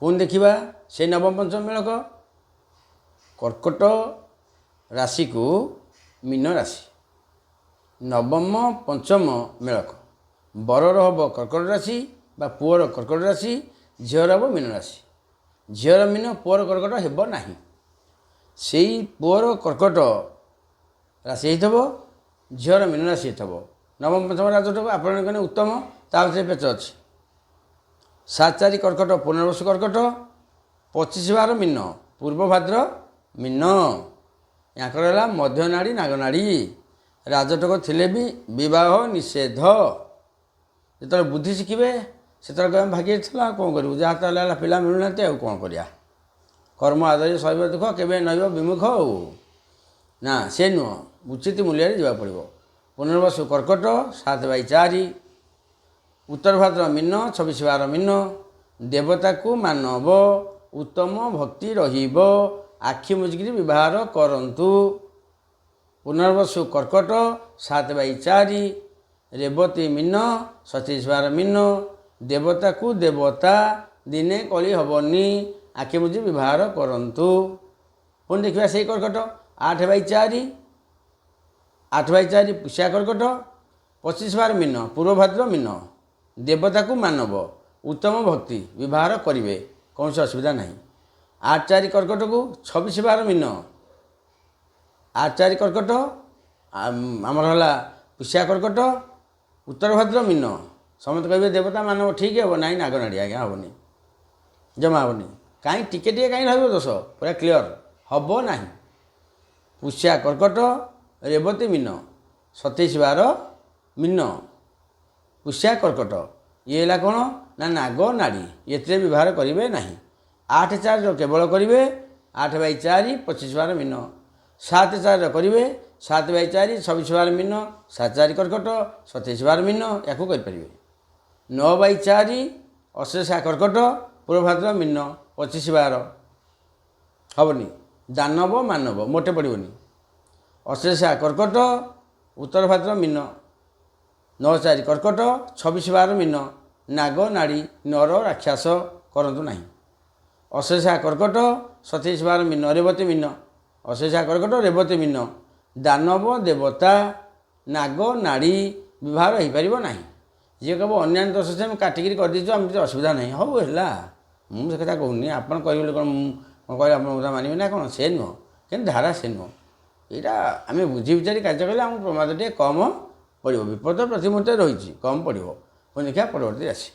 ପୁଣି ଦେଖିବା ସେଇ ନବମ ପଞ୍ଚମ ମେଳକ କର୍କଟ ରାଶିକୁ ମୀନ ରାଶି। ନବମ ପଞ୍ଚମ ମେଳକ ବରର ହେବ କର୍କଟ ରାଶି ବା ପୁଅର କର୍କଟ ରାଶି, ଝିଅର ହେବ ମୀନ ରାଶି। ଝିଅର ମୀନ ପୁଅର କର୍କଟ ହେବ ନାହିଁ। ସେଇ ପୁଅର କର୍କଟ ରାଶି ହେଇଥିବ, ଝିଅର ମୀନ ରାଶି ହେଇଥିବ। ନବମ ପଞ୍ଚମ ରାଜଠକୁ ଆପଣଙ୍କ ଉତ୍ତମ, ତା ଭିତରେ ପେଚ ଅଛି। 7-4 କର୍କଟ ପୁନର୍ବସୁ କର୍କଟ, 25-12 ମୀନ ପୂର୍ବ ଭାଦ୍ର ମୀନ। ୟାଙ୍କର ହେଲା ମଧ୍ୟନାଡ଼ି ନାଗନାଡ଼ି। ରାଜଟକ ଥିଲେ ବି ବିବାହ ନିଷେଧ। ଯେତେବେଳେ ବୁଦ୍ଧି ଶିଖିବେ ସେତେବେଳେ କହିବେ ଭାଗ୍ୟରେ ଥିଲା, ଆଉ କ'ଣ କରିବୁ, ଯାହା ତାହେଲେ ହେଲା, ପିଲା ମିଳୁନାହାନ୍ତି, ଆଉ କ'ଣ କରିବା। କର୍ମ ଆଦରି ସହିବ ଦୁଃଖ, କେବେ ନଇବ ବିମୁଖ। ଆଉ ନା, ସେ ନୁହଁ, ଉଚିତ ମୂଲ୍ୟରେ ଯିବାକୁ ପଡ଼ିବ। ପୁନର୍ବସୁ କର୍କଟ 7/4, ଉତ୍ତର ଭାଦ୍ର ମୀନ 26-12 ମୀନ। ଦେବତାକୁ ମାନବ, ଉତ୍ତମ ଭକ୍ତି ରହିବ, ଆଖି ମୁଜିକିରି ବିବାହ କରନ୍ତୁ। ପୁନର୍ବସୁ କର୍କଟ 7/4, ରେବତୀ ମୀନ 27-12 ମୀନ। ଦେବତାକୁ ଦେବତା, ଦିନେ କଳି ହେବନି, ଆଖି ମୁଜି ବିବାହ କରନ୍ତୁ। ପୁଣି ଦେଖିବା ସେଇ କର୍କଟ 8/4, 8/4 ପୁଷ୍ୟା କର୍କଟ, 25-12 ମୀନ ପୂର୍ବ ଭାଦ୍ର ମୀନ। ଦେବତାକୁ ମାନବ, ଉତ୍ତମ ଭକ୍ତି, ବିବାହ କରିବେ, କୌଣସି ଅସୁବିଧା ନାହିଁ। 8-4 କର୍କଟକୁ 26-12 ମୀନ। 8-4 କର୍କଟ ଆମର ହେଲା ପୁଷ୍ୟା କର୍କଟ, ଉତ୍ତର ଭାଦ୍ର ମୀନ। ସମସ୍ତେ କହିବେ ଦେବତା ମାନବ, ଠିକ୍ ହେବ ନାହିଁ, ନାଗନାଡ଼ି ଆଜ୍ଞା ହେବନି, ଜମା ହେବନି। କାହିଁ ଟିକେ ଟିକେ କାହିଁ ରହିବ ଦୋଷ, ପୁରା କ୍ଲିଅର ହେବ ନାହିଁ। ପୁଷ୍ୟା କର୍କଟ, ରେବତୀ ମୀନ 27-12 ମୀନ। ପୁଷ୍ୟା କର୍କଟ ଇଏ ହେଲା କ'ଣ ନା ନାଗ ନାଡ଼ି, ଏଥିରେ ବିବାହ କରିବେ ନାହିଁ। 8-4 କେବଳ କରିବେ, 8/4 25-12 ମୀନ। 7-4 କରିବେ, 7/4 26-12 ମୀନ। 7-4 କର୍କଟ 27-12 ମୀନ, ୟାକୁ କରିପାରିବେ। 9/4 ଅଶ୍ଳେଷା କର୍କଟ, ପୂର୍ବ ଭାଦ୍ର ମୀନ 25-12 ହେବନି। ଦାନବ ମାନବ ମୋଟେ ପଡ଼ିବନି। ଅଶ୍ଳେଷା କର୍କଟ, ଉତ୍ତର ଭାଦ୍ର ମୀନ। 9-4 କର୍କଟ 26-12 ମୀନ। ନାଗ ନାଡ଼ି, ନର ରାକ୍ଷସ କରନ୍ତୁ ନାହିଁ। ଅଶ୍ଳେଷା କର୍କଟ 27-12 ମୀନ, ରେବତୀ ମୀନ। ଅଶ୍ଳେଷା କର୍କଟ ରେବତୀ ମୀନ। ଦାନବ ଦେବତା, ନାଗ ନାଡ଼ି ବିବାହ ହେଇପାରିବ ନାହିଁ। ଯିଏ କହିବ ଅନ୍ୟାନ୍ୟ ଦୋଷ ସେ ଆମେ କାଟିକିରି କରିଦେଇଛୁ, ଆମେ କିଛି ଅସୁବିଧା ନାହିଁ, ହଉ ହେଲା, ମୁଁ ସେ କଥା କହୁନି। ଆପଣ କହିବେ ବୋଲି କ'ଣ ମୁଁ କହିଲେ ଆପଣ କଥା ମାନିବେ ନା କ'ଣ, ସେ ନୁହଁ। କିନ୍ତୁ ଧାରା ସେ ନୁହଁ। ଏଇଟା ଆମେ ବୁଝି ବିଚାରି କାର୍ଯ୍ୟ କଲେ ଆମକୁ ପ୍ରମାଦ ଟିକେ କମ୍ ପଡ଼ିବ। ବିପଦ ପ୍ରତି ମୁହୂର୍ତ୍ତରେ ରହିଛି, କମ୍ ପଡ଼ିବ। ପୁଣି ଦେଖିବା ପରବର୍ତ୍ତୀ ରାଶି।